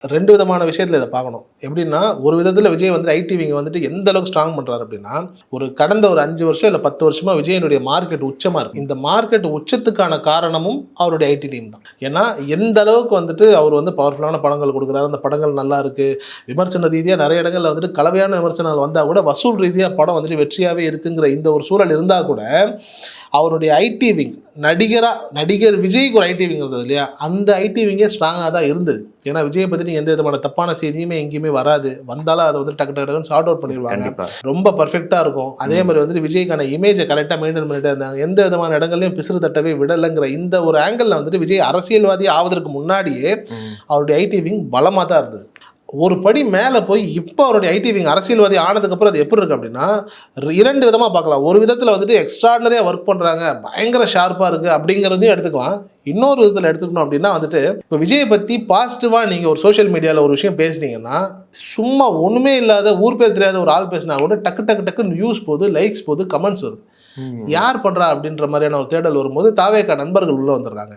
2 விதமான விஷயத்துல இதை பார்க்கணும். எப்படின்னா, ஒரு விதத்துல விஜய் வந்து ஐடிவிங்க வந்துட்டு எந்த அளவுக்கு ஸ்ட்ராங் பண்றாரு அப்படின்னா, கடந்த ஒரு 5 வருஷம் இல்ல 10 வருஷமா விஜயனுடைய மார்க்கெட் உச்சமா இருக்கு. இந்த மார்க்கெட் உச்சத்துக்கான காரணமும் அவருடைய ஐடி டீம் தான். ஏன்னா எந்த அளவுக்கு வந்துட்டு அவர் வந்து பவர்ஃபுல்லான படங்கள் கொடுக்குறாரு, அந்த படங்கள் நல்லா இருக்கு, விமர்சன ரீதியா நிறைய இடங்கள்ல வந்துட்டு கலவையான விமர்சனங்கள் வந்தா கூட வசூல் ரீதியா படம் வந்துட்டு வெற்றியாவே இருக்குங்கிற இந்த ஒரு சூழல் இருந்தா கூட அவருடைய ஐடி விங் நடிகர் விஜய்க்கு ஒரு ஐடி விங் இருந்தது இல்லையா, அந்த ஐடி விங்கே ஸ்ட்ராங்காக தான் இருந்தது. ஏன்னா விஜயை பற்றி எந்த விதமான தப்பான செய்தியுமே எங்கேயுமே வராது, வந்தாலும் அதை வந்து டக்கு டக்குன்னு ஷார்ட் அவுட் பண்ணிடுவாங்க, ரொம்ப பர்ஃபெக்டாக இருக்கும். அதே மாதிரி வந்துட்டு விஜய்க்கான இமேஜை கரெக்டாக மெயின்டைன் பண்ணிட்டு இருந்தாங்க, எந்த விதமான இடங்கள்லையும் பிசுறு தட்டவே விடலைங்கிற இந்த ஒரு ஆங்கிளில் வந்துட்டு விஜய் அரசியல்வாதி ஆவதற்கு முன்னாடியே அவருடைய ஐடி விங் பலமாக தான் இருந்தது. ஒரு படி மேலே போய் இப்போ அவருடைய ஐடி விங் அரசியல்வாதி ஆனதுக்கப்புறம் அது எப்படி இருக்குது அப்படின்னா, 2 விதமாக பார்க்கலாம். ஒரு விதத்தில் வந்துட்டு எக்ஸ்ட்ராடனரியாக ஒர்க் பண்ணுறாங்க, பயங்கர ஷார்ப்பாக இருக்குது அப்படிங்கிறதையும் எடுத்துக்கலாம். இன்னொரு விதத்தில் எடுத்துக்கணும் அப்படின்னா வந்துட்டு, இப்போ விஜயை பற்றி பாசிட்டிவாக நீங்கள் ஒரு சோஷியல் மீடியாவில் ஒரு விஷயம் பேசுனீங்கன்னா, சும்மா ஒன்றுமே இல்லாத ஊர் பேர் தெரியாத ஒரு ஆள் பேசினா கூட டக்கு டக்கு டக்குன்னு வியூஸ் போகுது, லைக்ஸ் போகுது, கமெண்ட்ஸ் வருது. யார் பண்ணுறா அப்படின்ற மாதிரியான ஒரு தேடல் வரும்போது தாவேகா நண்பர்கள் உள்ளே வந்துடுறாங்க.